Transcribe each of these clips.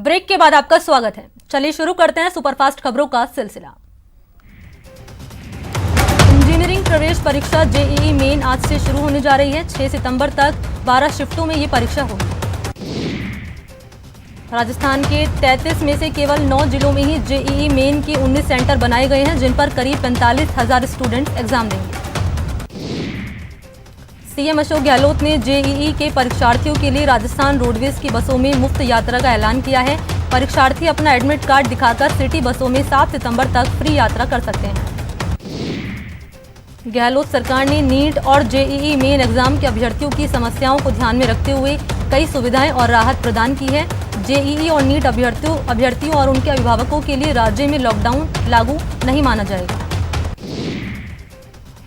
Break के बाद आपका स्वागत है। चलिए शुरू करते हैं सुपरफास्ट खबरों का सिलसिला। इंजीनियरिंग प्रवेश परीक्षा जेईई मेन आज से शुरू होने जा रही है। 6 सितंबर तक 12 शिफ्टों में ये परीक्षा होगी। राजस्थान के 33 में से केवल 9 जिलों में ही जेईई मेन के 19 सेंटर बनाए गए हैं, जिन पर करीब 45,000 स्टूडेंट्स एग्जाम देंगे। सीएम अशोक गहलोत ने जेईई के परीक्षार्थियों के लिए राजस्थान रोडवेज की बसों में मुफ्त यात्रा का ऐलान किया है। परीक्षार्थी अपना एडमिट कार्ड दिखाकर सिटी बसों में 7 सितंबर तक फ्री यात्रा कर सकते हैं। गहलोत सरकार ने नीट और जेईई मेन एग्जाम के अभ्यर्थियों की समस्याओं को ध्यान में रखते हुए कई सुविधाएं और राहत प्रदान की है। जेईई और नीट अभ्यर्थियों और उनके अभिभावकों के लिए राज्य में लॉकडाउन लागू नहीं माना जाएगा।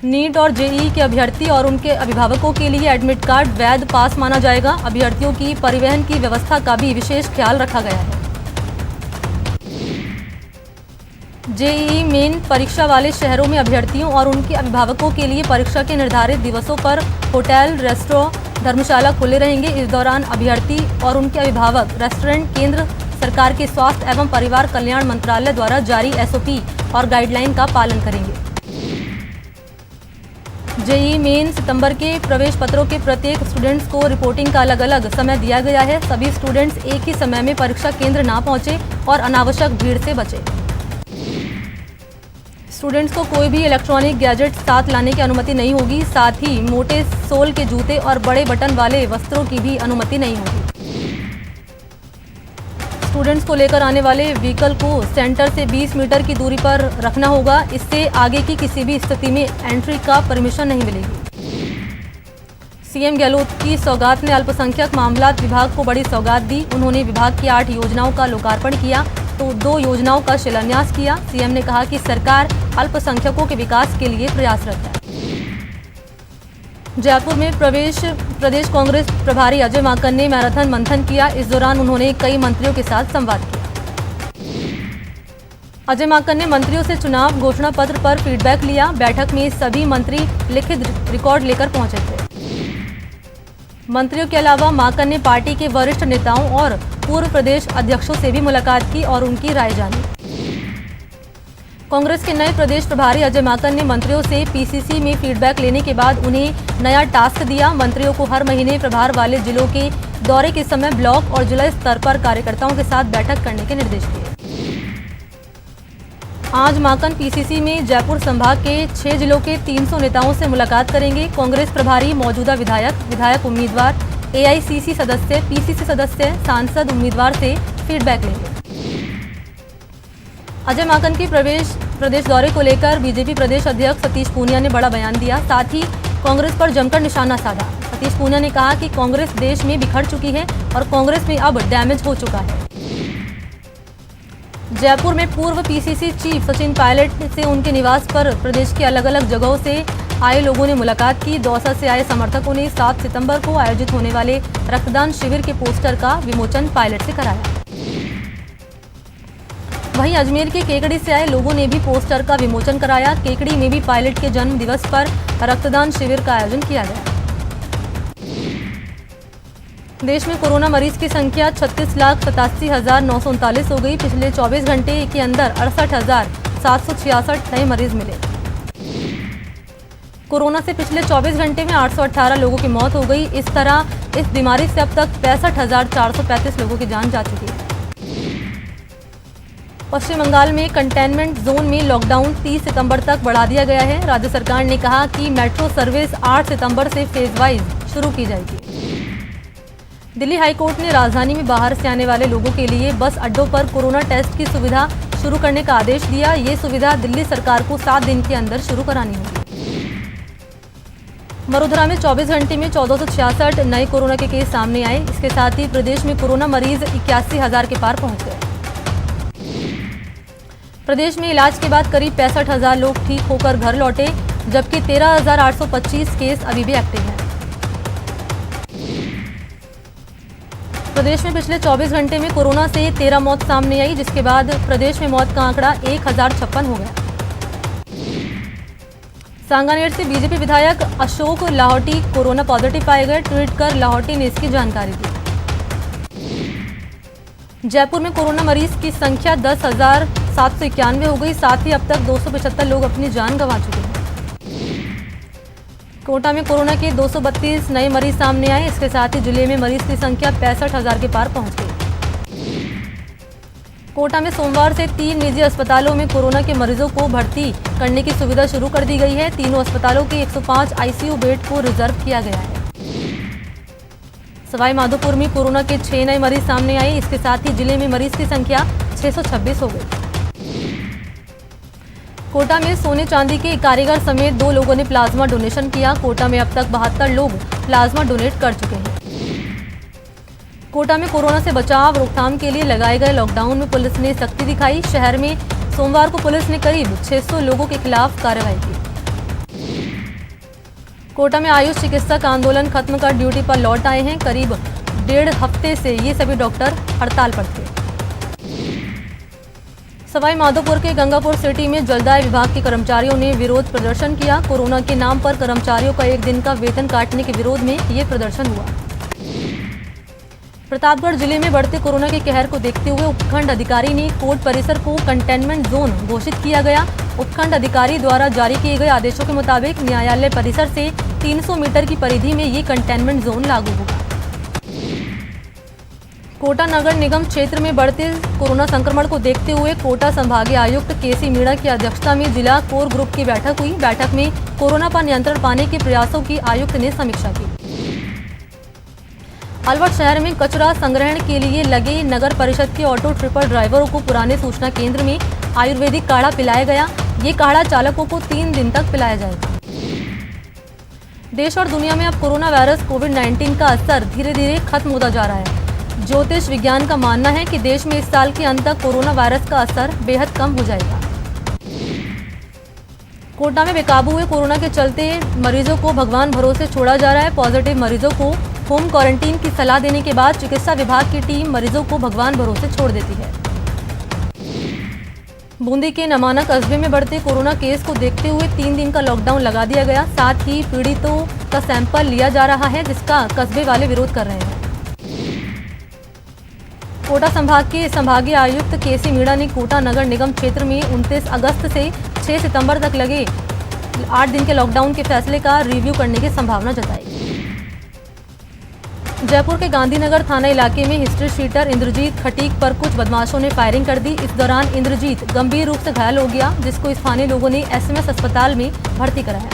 नीट और जेईई के अभ्यर्थी और उनके अभिभावकों के लिए एडमिट कार्ड वैध पास माना जाएगा। अभ्यर्थियों की परिवहन की व्यवस्था का भी विशेष ख्याल रखा गया है। जेईई मेन परीक्षा वाले शहरों में अभ्यर्थियों और उनके अभिभावकों के लिए परीक्षा के निर्धारित दिवसों पर होटल, रेस्टोरेंट, धर्मशाला खुले रहेंगे। इस दौरान अभ्यर्थी और उनके अभिभावक रेस्टोरेंट केंद्र सरकार के स्वास्थ्य एवं परिवार कल्याण मंत्रालय द्वारा जारी एसओपी और गाइडलाइन का पालन करेंगे। जेईई मेन सितंबर के प्रवेश पत्रों के प्रत्येक स्टूडेंट्स को रिपोर्टिंग का अलग अलग समय दिया गया है। सभी स्टूडेंट्स एक ही समय में परीक्षा केंद्र ना पहुंचे और अनावश्यक भीड़ से बचे। स्टूडेंट्स को कोई भी इलेक्ट्रॉनिक गैजेट साथ लाने की अनुमति नहीं होगी। साथ ही मोटे सोल के जूते और बड़े बटन वाले वस्त्रों की भी अनुमति नहीं होगी। स्टूडेंट्स को लेकर आने वाले व्हीकल को सेंटर से 20 मीटर की दूरी पर रखना होगा। इससे आगे की किसी भी स्थिति में एंट्री का परमिशन नहीं मिलेगी। सीएम गहलोत की सौगात ने अल्पसंख्यक मामलात विभाग को बड़ी सौगात दी। उन्होंने विभाग की 8 योजनाओं का लोकार्पण किया तो 2 योजनाओं का शिलान्यास किया। सीएम ने कहा कि सरकार अल्पसंख्यकों के विकास के लिए प्रयासरत है। जयपुर में प्रदेश कांग्रेस प्रभारी अजय माकन ने मैराथन मंथन किया। इस दौरान उन्होंने कई मंत्रियों के साथ संवाद किया। अजय माकन ने मंत्रियों से चुनाव घोषणा पत्र पर फीडबैक लिया। बैठक में सभी मंत्री लिखित रिकॉर्ड लेकर पहुंचे थे। मंत्रियों के अलावा माकन ने पार्टी के वरिष्ठ नेताओं और पूर्व प्रदेश अध्यक्षों से भी मुलाकात की और उनकी राय जानी। कांग्रेस के नए प्रदेश प्रभारी अजय माकन ने मंत्रियों से पीसीसी में फीडबैक लेने के बाद उन्हें नया टास्क दिया। मंत्रियों को हर महीने प्रभार वाले जिलों के दौरे के समय ब्लॉक और जिला स्तर पर कार्यकर्ताओं के साथ बैठक करने के निर्देश दिए। आज माकन पीसीसी में जयपुर संभाग के 6 जिलों के 300 नेताओं से मुलाकात करेंगे। कांग्रेस प्रभारी, मौजूदा विधायक उम्मीदवार, एआईसीसी सदस्य, पीसीसी सदस्य, सांसद उम्मीदवार से फीडबैक लेंगे। अजय माकन के प्रदेश दौरे को लेकर बीजेपी प्रदेश अध्यक्ष सतीश पूनिया ने बड़ा बयान दिया। साथ ही कांग्रेस पर जमकर निशाना साधा। सतीश पूनिया ने कहा कि कांग्रेस देश में बिखर चुकी है और कांग्रेस में अब डैमेज हो चुका है। जयपुर में पूर्व पीसीसी चीफ सचिन पायलट से उनके निवास पर प्रदेश के अलग अलग जगहों से आए लोगों ने मुलाकात की। दौसा से आए समर्थकों ने 7 सितंबर को आयोजित होने वाले रक्तदान शिविर के पोस्टर का विमोचन पायलट से कराया। वहीं अजमेर के केकड़ी से आए लोगों ने भी पोस्टर का विमोचन कराया। केकड़ी में भी पायलट के जन्म दिवस पर रक्तदान शिविर का आयोजन किया गया। देश में कोरोना मरीज की संख्या 36,87,939 हो गई। पिछले 24 घंटे के अंदर 68,766 नए मरीज मिले। कोरोना से पिछले 24 घंटे में 818 लोगों की मौत हो गई। इस तरह इस बीमारी से अब तक 65,435 लोगों की जान जा चुकी है। पश्चिम बंगाल में कंटेनमेंट जोन में लॉकडाउन 30 सितंबर तक बढ़ा दिया गया है। राज्य सरकार ने कहा कि मेट्रो सर्विस 8 सितंबर से फेज वाइज शुरू की जाएगी। दिल्ली हाईकोर्ट ने राजधानी में बाहर से आने वाले लोगों के लिए बस अड्डों पर कोरोना टेस्ट की सुविधा शुरू करने का आदेश दिया। ये सुविधा दिल्ली सरकार को 7 दिन के अंदर शुरू करानी होगी। वडोदरा में 24 घंटे में 1466 नए कोरोना के केस सामने आए। इसके साथ ही प्रदेश में कोरोना मरीज 81,000 के पार पहुंच गए। प्रदेश में इलाज के बाद करीब 65,000 लोग ठीक होकर घर लौटे, जबकि 13,825 केस अभी भी एक्टिव हैं। प्रदेश में पिछले 24 घंटे में कोरोना से 13 मौत सामने आई, जिसके बाद प्रदेश में मौत का आंकड़ा 1056 हो गया। सांगानेर से बीजेपी विधायक अशोक लाहौटी कोरोना पॉजिटिव पाए गए। ट्वीट कर लाहौटी ने इसकी जानकारी दी। जयपुर में कोरोना मरीज की संख्या 10,791 हो गई। साथ ही अब तक 275 लोग अपनी जान गंवा चुके हैं। कोटा में कोरोना के 232 नए मरीज सामने आए। इसके साथ ही जिले में मरीज की संख्या 65,000 के पार पहुंच गई। कोटा में सोमवार से 3 निजी अस्पतालों में कोरोना के मरीजों को भर्ती करने की सुविधा शुरू कर दी गई है। तीनों अस्पतालों के 105 आईसीयू बेड को रिजर्व किया गया है। सवाई माधोपुर में कोरोना के 6 नए मरीज सामने आए। इसके साथ ही जिले में मरीज की संख्या 626 हो गई। कोटा में सोने चांदी के कारीगर समेत 2 लोगों ने प्लाज्मा डोनेशन किया। कोटा में अब तक 72 लोग प्लाज्मा डोनेट कर चुके हैं। कोटा में कोरोना से बचाव रोकथाम के लिए लगाए गए लॉकडाउन में पुलिस ने सख्ती दिखाई। शहर में सोमवार को पुलिस ने करीब 600 लोगों के खिलाफ कार्रवाई की। कोटा में आयुष चिकित्सक आंदोलन खत्म कर ड्यूटी पर लौट आए हैं। करीब 1.5 हफ्ते से ये सभी डॉक्टर हड़ताल पर थे। सवाई माधोपुर के गंगापुर सिटी में जलदाय विभाग के कर्मचारियों ने विरोध प्रदर्शन किया। कोरोना के नाम पर कर्मचारियों का 1 दिन का वेतन काटने के विरोध में ये प्रदर्शन हुआ। प्रतापगढ़ जिले में बढ़ते कोरोना के कहर को देखते हुए उपखंड अधिकारी ने कोर्ट परिसर को कंटेनमेंट जोन घोषित किया गया। उपखंड अधिकारी द्वारा जारी किए गए आदेशों के मुताबिक न्यायालय परिसर से 300 मीटर की परिधि में ये कंटेनमेंट जोन लागू होगा। कोटा नगर निगम क्षेत्र में बढ़ते कोरोना संक्रमण को देखते हुए कोटा संभागीय आयुक्त केसी मीणा की अध्यक्षता में जिला कोर ग्रुप की बैठक हुई। बैठक में कोरोना पर नियंत्रण पाने के प्रयासों की आयुक्त ने समीक्षा की। अलवर शहर में कचरा संग्रहण के लिए लगे नगर परिषद के ऑटो ट्रिपर ड्राइवरों को पुराने सूचना केंद्र में आयुर्वेदिक काढ़ा पिलाया गया। ये काढ़ा चालकों को 3 दिन तक पिलाया जाएगा। देश और दुनिया में अब कोरोना वायरस कोविड-19 का असर धीरे धीरे खत्म होता जा रहा है। ज्योतिष विज्ञान का मानना है कि देश में इस साल के अंत तक कोरोना वायरस का असर बेहद कम हो जाएगा। कोटा में बेकाबू हुए कोरोना के चलते मरीजों को भगवान भरोसे छोड़ा जा रहा है। पॉजिटिव मरीजों को होम क्वारंटीन की सलाह देने के बाद चिकित्सा विभाग की टीम मरीजों को भगवान भरोसे छोड़ देती है। बूंदी के नमाना कस्बे में बढ़ते कोरोना केस को देखते हुए 3 दिन का लॉकडाउन लगा दिया गया। साथ ही पीड़ितों का सैंपल लिया जा रहा है, जिसका कस्बे वाले विरोध कर रहे हैं। कोटा संभाग के संभागीय आयुक्त केसी मीणा ने कोटा नगर निगम क्षेत्र में 29 अगस्त से 6 सितंबर तक लगे 8 दिन के लॉकडाउन के फैसले का रिव्यू करने की संभावना जताई। जयपुर के गांधीनगर थाना इलाके में हिस्ट्री शीटर इंद्रजीत खटीक पर कुछ बदमाशों ने फायरिंग कर दी। इस दौरान इंद्रजीत गंभीर रूप से घायल हो गया, जिसको स्थानीय लोगों ने एसएमएस अस्पताल में भर्ती कराया।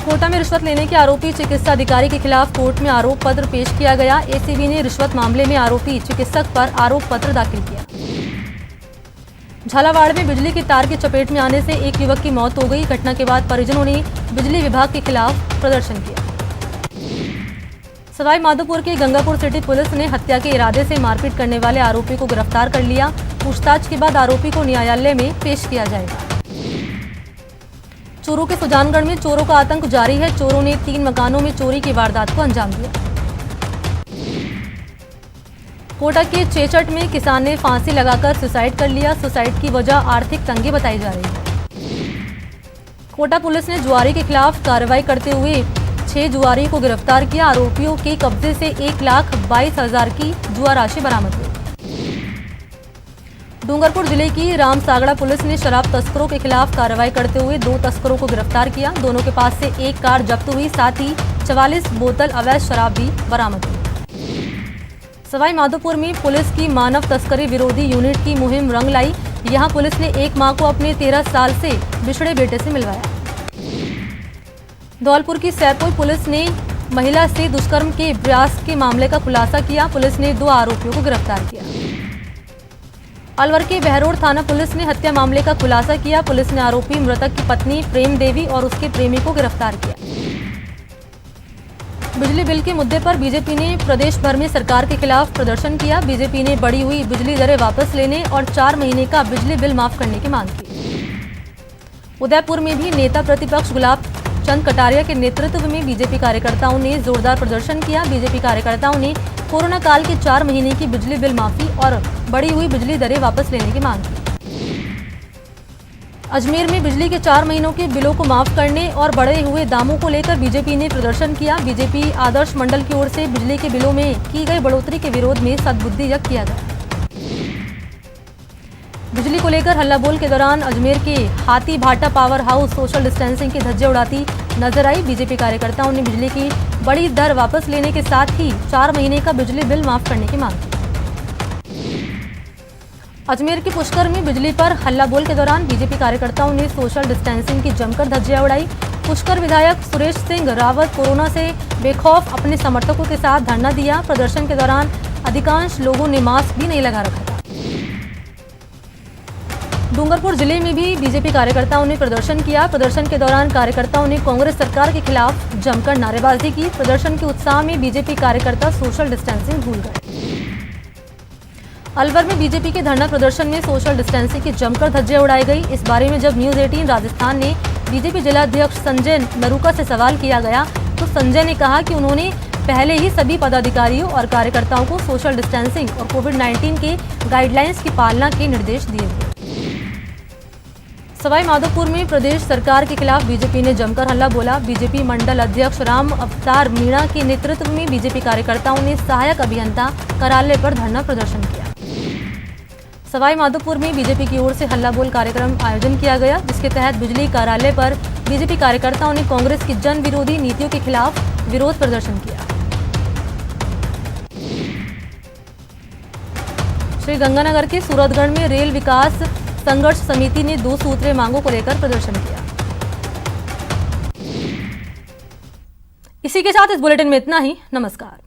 कोटा में रिश्वत लेने के आरोपी चिकित्सा अधिकारी के खिलाफ कोर्ट में आरोप पत्र पेश किया गया। एसीबी ने रिश्वत मामले में आरोपी चिकित्सक पर आरोप पत्र दाखिल किया। झालावाड़ में बिजली की तार की चपेट में आने से एक युवक की मौत हो गई। घटना के बाद परिजनों ने बिजली विभाग के खिलाफ प्रदर्शन किया। सवाई माधोपुर की गंगापुर सिटी पुलिस ने हत्या के इरादे से मारपीट करने वाले आरोपी को गिरफ्तार कर लिया। पूछताछ के बाद आरोपी को न्यायालय में पेश किया जाएगा। चोरों के सुजानगढ़ में चोरों का आतंक जारी है। चोरों ने 3 मकानों में चोरी की वारदात को अंजाम दिया। कोटा के चेचट में किसान ने फांसी लगाकर सुसाइड कर लिया। सुसाइड की वजह आर्थिक तंगी बताई जा रही है। कोटा पुलिस ने जुआरी के खिलाफ कार्रवाई करते हुए 6 जुआरी को गिरफ्तार किया। आरोपियों के कब्जे से 1,22,000 की जुआ राशि बरामद हुई। डूंगरपुर जिले की रामसागड़ा पुलिस ने शराब तस्करों के खिलाफ कार्रवाई करते हुए 2 तस्करों को गिरफ्तार किया। दोनों के पास से 1 कार जब्त हुई, साथ ही 44 बोतल अवैध शराब भी बरामद हुई। सवाई माधोपुर में पुलिस की मानव तस्करी विरोधी यूनिट की मुहिम रंग लाई। यहां पुलिस ने एक मां को अपने 13 साल से बिछड़े बेटे से मिलवाया। धौलपुर की सैपोई पुलिस ने महिला से दुष्कर्म के प्रयास के मामले का खुलासा किया। पुलिस ने 2 आरोपियों को गिरफ्तार किया। अलवर के बहरोड थाना पुलिस ने हत्या मामले का खुलासा किया। पुलिस ने आरोपी मृतक की पत्नी प्रेम देवी और उसके प्रेमी को गिरफ्तार किया। बिजली बिल के मुद्दे पर बीजेपी ने प्रदेश भर में सरकार के खिलाफ प्रदर्शन किया। बीजेपी ने बढ़ी हुई बिजली दरें वापस लेने और 4 महीने का बिजली बिल माफ करने की मांग की। उदयपुर में भी नेता प्रतिपक्ष गुलाब चंद कटारिया के नेतृत्व में बीजेपी कार्यकर्ताओं ने जोरदार प्रदर्शन किया। बीजेपी कार्यकर्ताओं ने कोरोना काल के 4 महीने की बिजली बिल माफी और बढ़ी हुई बिजली दरें वापस लेने की मांग की। अजमेर में बिजली के 4 महीनों के बिलों को माफ करने और बढ़े हुए दामों को लेकर बीजेपी ने प्रदर्शन किया। बीजेपी आदर्श मंडल की ओर से बिजली के बिलों में की गई बढ़ोतरी के विरोध में सद्बुद्धि व्यक्त किया गया। बिजली को लेकर हल्ला बोल के दौरान अजमेर के हाथी भाटा पावर हाउस सोशल डिस्टेंसिंग के धज्जे उड़ाती नजर आई। बीजेपी कार्यकर्ताओं ने बिजली की बड़ी दर वापस लेने के साथ ही 4 महीने का बिजली बिल माफ करने की मांग की। अजमेर के पुष्कर में बिजली पर हल्ला बोल के दौरान बीजेपी कार्यकर्ताओं ने सोशल डिस्टेंसिंग की जमकर धज्जियां उड़ाई। पुष्कर विधायक सुरेश सिंह रावत कोरोना से बेखौफ अपने समर्थकों के साथ धरना दिया। प्रदर्शन के दौरान अधिकांश लोगों ने मास्क भी नहीं लगा रखा था। डूंगरपुर जिले में भी बीजेपी कार्यकर्ताओं ने प्रदर्शन किया। प्रदर्शन के दौरान कार्यकर्ताओं ने कांग्रेस सरकार के खिलाफ जमकर नारेबाजी की। प्रदर्शन के उत्साह में बीजेपी कार्यकर्ता सोशल डिस्टेंसिंग भूल गए। अलवर में बीजेपी के धरना प्रदर्शन में सोशल डिस्टेंसिंग की जमकर धज्जियां उड़ाई गई। इस बारे में जब न्यूज 18 राजस्थान ने बीजेपी जिलाध्यक्ष संजय नरूका से सवाल किया गया तो संजय ने कहा कि उन्होंने पहले ही सभी पदाधिकारियों और कार्यकर्ताओं को सोशल डिस्टेंसिंग और कोविड-19 के गाइडलाइंस की पालना के निर्देश दिए थे। सवाई माधोपुर में प्रदेश सरकार के खिलाफ बीजेपी ने जमकर हल्ला बोला। बीजेपी मंडल अध्यक्ष राम अवतार मीणा के नेतृत्व में बीजेपी कार्यकर्ताओं ने सहायक अभियंता कार्यालय पर धरना प्रदर्शन किया। सवाई माधोपुर में बीजेपी की ओर से हल्ला बोल कार्यक्रम आयोजन किया गया, जिसके तहत बिजली कार्यालय पर बीजेपी कार्यकर्ताओं ने कांग्रेस की जन विरोधी नीतियों के खिलाफ विरोध प्रदर्शन किया। श्री गंगानगर के सूरतगढ़ में रेल विकास संघर्ष समिति ने 2 सूत्रीय मांगों को लेकर प्रदर्शन किया। इसी के साथ इस बुलेटिन में इतना ही। नमस्कार।